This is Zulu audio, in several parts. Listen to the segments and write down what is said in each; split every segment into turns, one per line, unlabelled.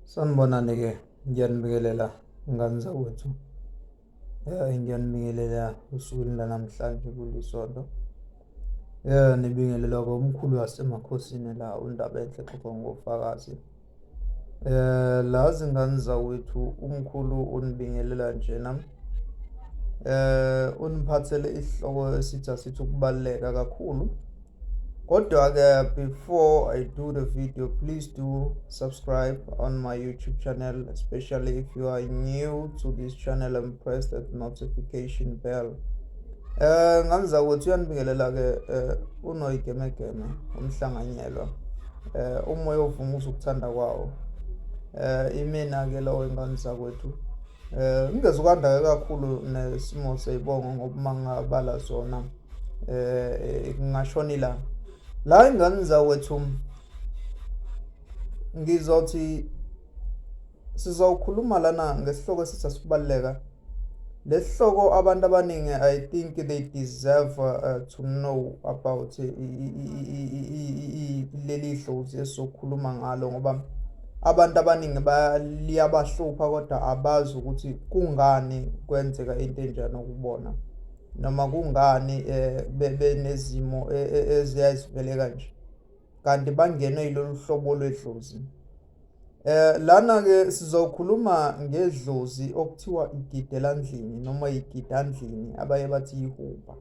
Sanibonani-ke, ngiyanibingelela ngani zakwethu. Ngiyanibingelela usukwini lanamhlanje kulisonto. Nibingelelwa umkhulu wasemakhosini la uNdaba Enhle exoxa ngofakazi. Lazi ngani zakwethu, umkhulu unibingelela njena. Uniphathele isihloko asithi ukubaluleka kakhulu. Kodwa-ke, before I do the video, please do subscribe on my YouTube channel, especially if you are new to this channel, and press that notification bell. Ngamza ukuthi uyanibingelela-ke unoyigemegeme umhlanganyelwa. Umoya ovuma ukuthanda kwawo. Imina-ke lawo ingane zakwethu. Ngingezukwanda kakhulu nesimo seyibongo ngoba mangabala sona ngashoni la ingane zawethu, ngizothi sizawukhuluma lana ngesihloko esithi asibaluleka. Lesihloko abantu abaningi, I think they deserve to know about leli dlozi esizokhuluma ngalo, ngoba abantu abaningi liyabahlupha kodwa abazi ukuthi kungani kwenzeka into enjani ukubona, noma kungani benezimo eziyazivele kanje kanti bangenwe yilolu hlobo lwedlozi. Lana-ke sizokhuluma ngedlozi okuthiwa igidelandlini noma igidandlini, abaye bathi yihuba.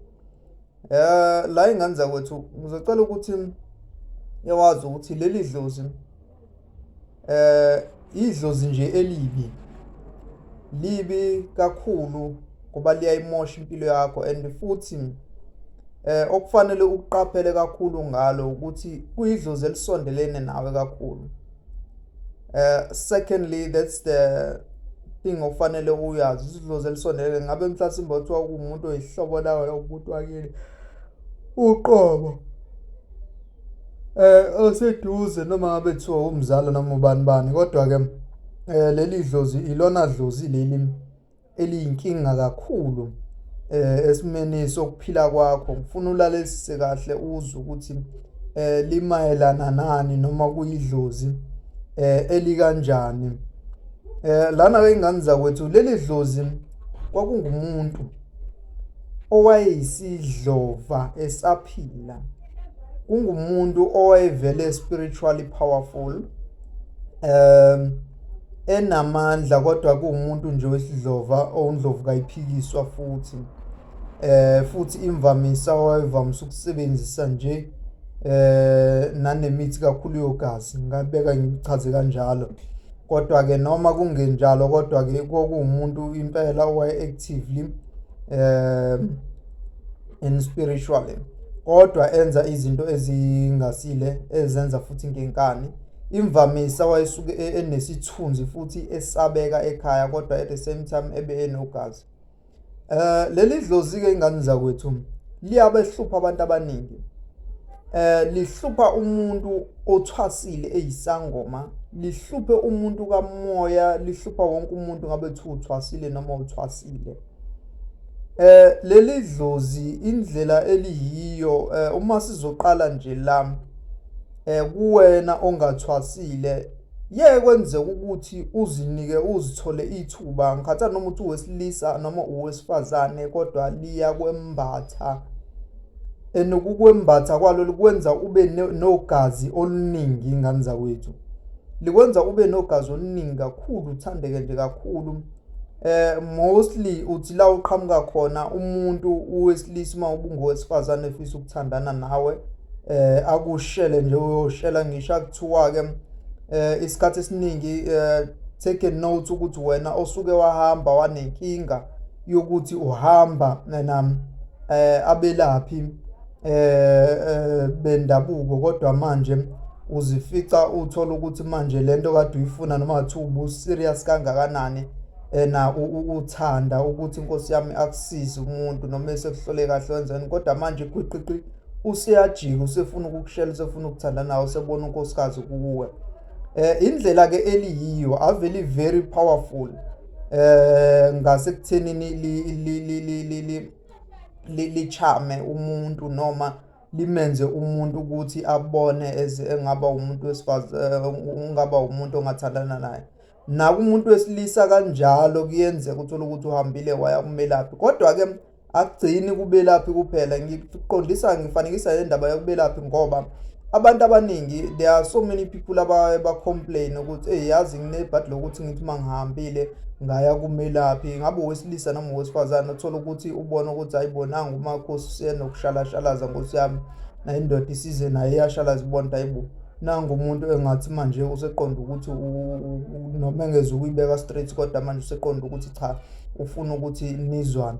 La ingane zakwethu, ngizocela ukuthi yawazi ukuthi leli dlozi idlozi nje libi kakhulu ngoba liyayimosha impilo yakho, and futhi okufanele ukuqaphele kakhulu ngalo ukuthi kuyidlozi elisondelene nawe kakhulu. Secondly, that's the thing okufanele uyazi, idlozi elisondelene ngabe mhlasimbe kuthiwa kuwumuntu oyihlobo lawe, umuntu wakini uqobo oseduze, noma ngabe kuthiwa umzala noma ubani. Kodwa-ke leli dlozi ilona dlozi leli eliyinkinga kakhulu esimeni sokuphila kwakho. Ngifuna ulalelisise kahle uzwe ukuthi limayelana nani noma kuyidlozi elikanjani. Lana-ke ingane zakwethu, leli dlozi kwakungumuntu owayeyisidlova esaphila. Kungumuntu owayevele spiritually powerful, enamandla, kodwa kuwumuntu nje wesidlova, owundlovu kayiphikiswa futhi imvamisa wayevamisa ukusebenzisa nje nanemithi kakhulu yogazi, ngabeka ngichaze kanjalo. Kodwa-ke noma kungenjalo, kodwa-ke kwakuwumuntu impela owaye-actively in spiritually, kodwa enza izinto ezingasile, ezenza futhi ngenkani. Imvamisa wayesuke enesithunzi futhi esabeka ekhaya, kodwa at the same time ebe enogazi. Leli dlozi-ke ingane zakwethu liyabehlupha abantu abaningi. Lihlupha umuntu othwasile eyisangoma, lihluphe umuntu kamoya, lihlupha wonke umuntu ngabe kuthiwa uthwasile noma uthwasile. Leli dlozi indlela eliyiyo, uma sizoqala nje la kuwena ongathwasile, kwenzeka ukuthi uzinike uzithole ithuba, ngikhathana noma uthi uwesilisa noma uwesifazane, kodwa liyakwembatha. Ukukwembatha kwalo likwenza ube nogazi oluningi ingane zakwethu. Likwenza ube nogazi oluningi kakhulu, uthandeke nje kakhulu. Mostly uthi la uqhamuka khona umuntu wesilisa, uma ubungowesifazane efisa ukuthandana nawe, akushele nje uyoshela. Ngisho kuthiwa-ke isikhathi esiningi take a note ukuthi wena osuke wahamba wanenkinga yokuthi uhamba abelaphi bendabuko, kodwa manje uzifica uthola ukuthi manje lento kade uyifuna noma kuthiwa ubu-serious kangakanani uthanda ukuthi inkosi yami akusize umuntu noma esekuhlole kahle wenzeni, kodwa manje qiqiqi useyajika, usefuna ukukushela, usefuna ukuthanda nawe, usebona unkosikazi kuwe. Indlela-ke eliyiyo avele very powerful ngasekuthenini lichame umuntu noma limenze umuntu ukuthi abone engaba umuntu ungaba umuntu ongathandana naye. Naku umuntu wesilisa kanjalo kuyenzeka uthole ukuthi uhambile waya kumelaphi. Kodwa-ke akugcini kubelaphi kuphela. Ngifanekisa le ndaba yokubelaphi ngoba abantu abaningi, there are so many people ba-complain ukuthi yazi nginebhadi lokuthi ngithi uma ngihambile ngaya kumelaphi, ngabe owesilisa noma owesifazane, uthola ukuthi ubona ukuthi ayibonanga umakhosi usenokushalashalaza nkosi yami, nayo indoda isize naye iyashalaza ibona ukuthi hayibo nangu umuntu engathi manje useqonda ukuthi noma engeze ukuyibeka straight kodwa manje useqonda ukuthi cha ufuna ukuthi nizwane.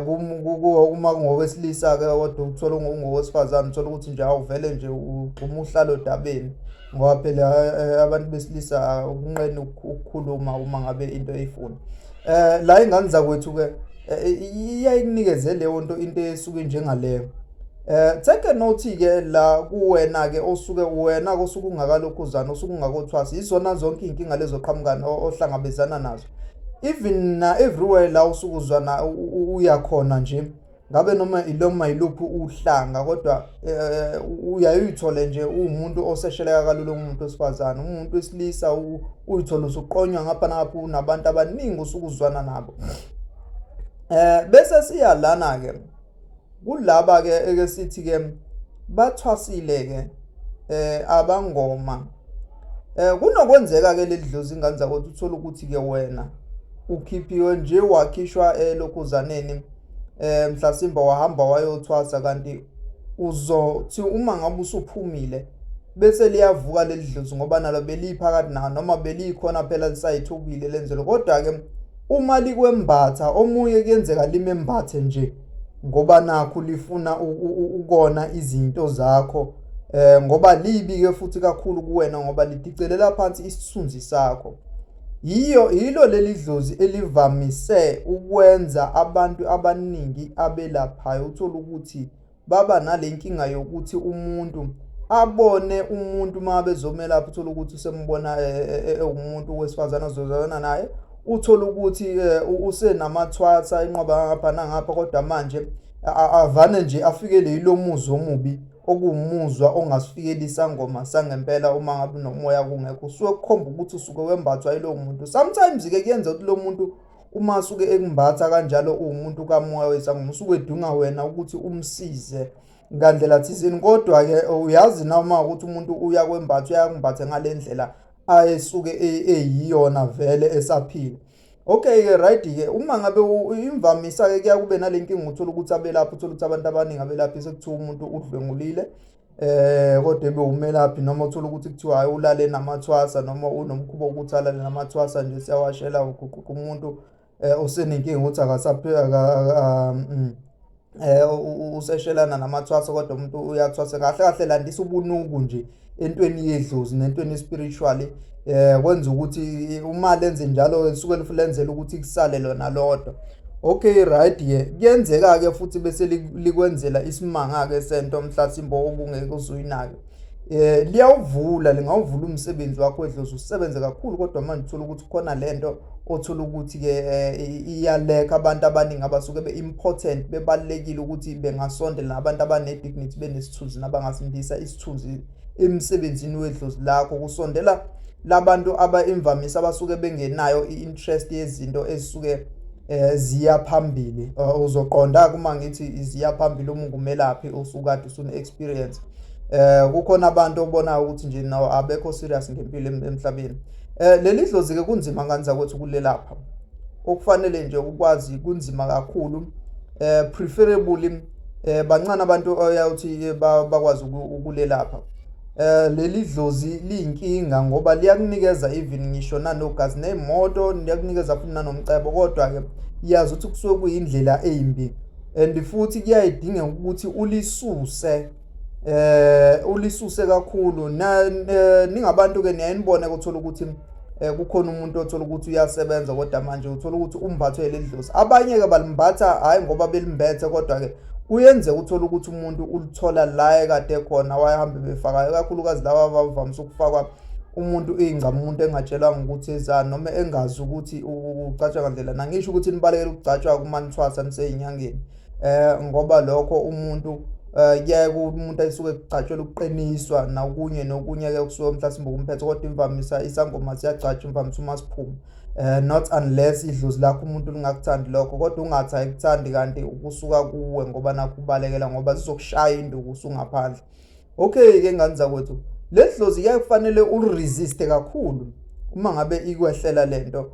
Uma ngowesilisa-ke kodwa uthola ungowesifazane uthola ukuthi nje awuvele nje ugquma uhlala odabeni ngoba phela abantu besilisa unqeni ukukhuluma uma ngabe into eyifuna. La ingane zakwethu-ke iyayikunikeze leyo nto into esuke njengaleyo. Take a note-ke la kuwena-ke wena-ke osuke ungakalokhuzana osuke ungakothwasi, izona zonke iy'nkinga lezo qhamukana ohlangabezana nazo. Even everywhere la usuke uzwana uyakhona nje, ngabe noma yiluphi uhlanga, kodwa uyayithole nje uwumuntu osesheleka kalula umuntu wesifazane. Umuntu wesilisa uyithole usuqonywa ngapha nangapha unabantu abaningi usuke uzwana nabo. Bese siya lana-ke kulaba-ke ekesithi-ke bathwasile-ke abangoma. Kunokwenzeka-ke leli dlozi ingane zakwethu uthole ukuthi-ke wena ukhiphiwe nje wakhishwa elokhuzaneni, mhlasimba wahamba wayothwasa, kanti uzothi uma ngabe usuphumile bese liyavuka leli dlozi ngoba nalo beliphakathi nawo noma belikhona phela lisayithukile lenzelo. Kodwa-ke uma likwembatha omunye kuyenzeka limembathe nje ngoba nakho lifuna ukona izinto zakho, ngoba libi-ke futhi kakhulu kuwena ngoba lidicelela phansi isithunzi sakho. Yilo leli dlozi elivamise ukwenza abantu abaningi abelaphayo uthola ukuthi baba nale nkinga yokuthi umuntu abone umuntu uma bezomelapha, uthola ukuthi usembona umuntu wesifazane ozozwana naye, uthola ukuthi usenamathwasa inqoba ngapha nangapha, kodwa manje avane nje afikele yilo muzwa omubi okuwumuzwa ongasifikeli isangoma sangempela uma ngabe nomoya kungekho. Usuke kukhomba ukuthi usuke wembathwa yilo muntu. Sometimes-ke kuyenza ukuthi lo muntu uma suke ekumbatha kanjalo uwumuntu kamoya wesangoma usuke edunga wena ukuthi umsize ngandlela thizeni, kodwa-ke uyazi noma ukuthi umuntu uyakumbathe ngale ndlela ayesuke eyiyona vele esaphila. Okay-ke right-ke uma ngabe imvamisa-ke kuya kube nale nkinga uthola ukuthi abelaphi, uthola ukuthi abantu abaningi abelaphi sekuthiwa umuntu udlwengulile, kodwa ebe umelaphi, noma uthola ukuthi kuthiwa hayi ulale namathwasa noma unomkhuba wokuthi alale namathwasa nje siyawashela uguquqa umuntu usenenkinga ukuthi useshelana namathwasa kodwa umuntu uyathwasa. Kahle kahle landisa ubunuku nje entweni yedlozi nentweni spiritually, kwenza ukuthi uma lenze njalo lisuke lifulenzela ukuthi kusale lona lodwa. Okay right-ke kuyenzeka-ke futhi bese likwenzela isimanga-ke sento mhlasimbo obungeke uzuyinake. Lingawuvula umsebenzi wakho wedlozi usebenze kakhulu, kodwa manje uthola ukuthi khona lento othola ukuthi-ke iyaleka abantu abaningi abasuke be-important, bebalulekile ukuthi bengasondela nabantu abane-dignity, benesithunzi nabangasindisa isithunzi emsebenzini wedlozi lakho. Kusondela labantu imvamisa abasuke bengenayo i-interest yezinto ezisuke ziya phambili. Uzoqonda kuma ngithi ziya phambili uma ungumelaphi usukade usune-experience. Kukhona abantu obonayo ukuthi nje nawo abekho serious ngempilo emhlabeni. Leli dlozi-ke kunzima ngane zakwethu kulelapha. Okufanele nje ukwazi kunzima kakhulu. Preferably bancane abantu oyawuthi bakwazi ukulelapha. Leli dlozi liyinkinga ngoba liyakunikeza even ngisho nanogazi nemoto, liyakunikeza futhi nanomcebo, kodwa-ke yazi ukuthi kusuke kuyindlela embi and futhi kuyayidinga ukuthi ulisuse kakhulu. Ningabantu-ke niyayinibona ukuthola ukuthi kukhona umuntu othola ukuthi uyasebenza kodwa manje uthola ukuthi umbathwe leli dlozi. Abanye-ke balimbatha hayi ngoba belimbethe, kodwa-ke kuyenze uthola ukuthi umuntu ulithola la ekade khona wayehambe befaka, kakhulukazi laba abavamise ukufakwa umuntu ingcama, umuntu engatshelwanga ukuthi ezani noma engazi ukuthi ucatshwa ngandlela. Nangisho ukuthi nibalekele ukugcatshwa kumanithwasa niseyinyangeni, ngoba lokho umuntu kuyaye umuntu ayisuke kugcatshwela ukuqiniswa nokunye ke kusuke mhlasimbe kumphethe, kodwa imvamisa isangoma siyagcatshwa imvamisa uma siphuma. Not unless idlozi lakho umuntu lingakuthandi lokho, kodwa ungathi ayikuthandi kanti ukusuka kuwe ngoba nakho ubalekela ngoba zizokushaya induku usungaphandle. Okay-ke ngani zakwethu, le dlozi kuyaye kufanele uliresiste kakhulu uma ngabe ikwehlela lento,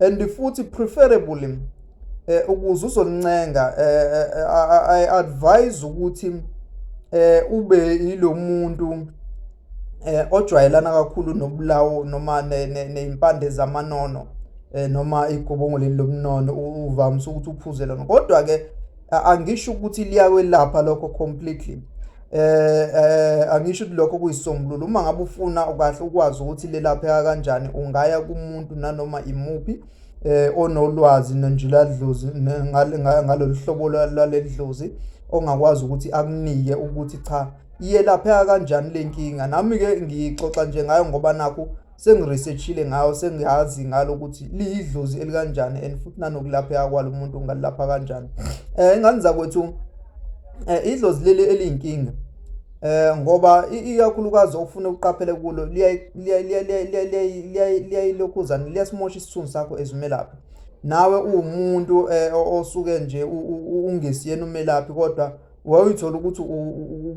and futhi preferably ukuze uzolincenga, I advise ukuthi ube yilo muntu ojwayelana kakhulu nobulawo noma ney'mpande zamanono, noma igobongo leli lomnono uvamise ukuthi uphuze lona. Kodwa-ke angisho ukuthi liyakwelapha lokho completely. Angisho ukuthi lokho kuyisombululo. Uma ngabe ufuna kahle ukwazi ukuthi lelapheka kanjani, ungaya kumuntu nanoma imuphi onolwazi nenjuladlozi ngalolu hlobo lwaleli dlozi, ongakwazi ukuthi akunike ukuthi cha iyelapheka kanjani le nkinga. Nami-ke ngixoxa nje ngayo ngoba nakho sengiresearchile ngayo, sengiyazi ngalo ukuthi liyidlozi elikanjani and futhi nanokulapheka kwalo umuntu ungalapha kanjani. Ingane zakwethu, idlozi leli eliyinkinga, ngoba ikakhulukazi ofuna uqaphele kulo liyayilokhuzana, liyasimosha isithunzi sakho as umelaphi. Nawe uwumuntu osuke nje ungesiyena umelaphi, kodwa wayithola ukuthi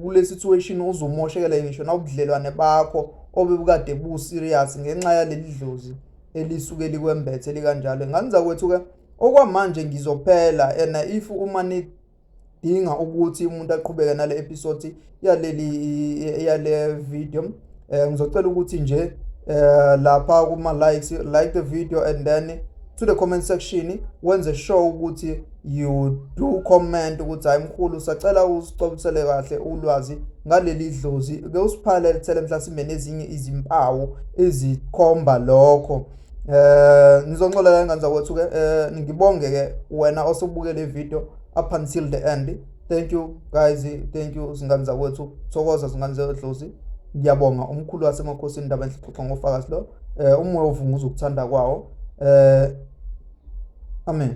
kule situation uzomoshekela ngisho nawubudlelwane bakho obebukade bu-serious ngenxa yaleli dlozi elisuke likwembethe likanjalo. Ngani zakwethu-ke, okwamanje ngizophela, and if uma nidinga ukuthi umuntu aqhubeke nale episode yale video, ngizocela ukuthi nje lapha kuma likes, like the video, and then to the comment section wenze sure ukuthi you do comment ukuthi hayi mkhulu sacela usicobisele kahle ulwazi ngaleli dlozi, ke usiphalele thele mhlasimbe nezinye izimpawu ezikhomba lokho. Ngizoncola ngane zakwethu-ke, ngibonge ke wena osubuke le video up until the end. Thank you guys, thank you zingane zakwethu, thokoza zingane zedlozi. Ngiyabonga umkhulu wasemakhosini indaba enhle xoxa ngofakazi lo, umoya ovunguza ukuthanda kwawo. Amen.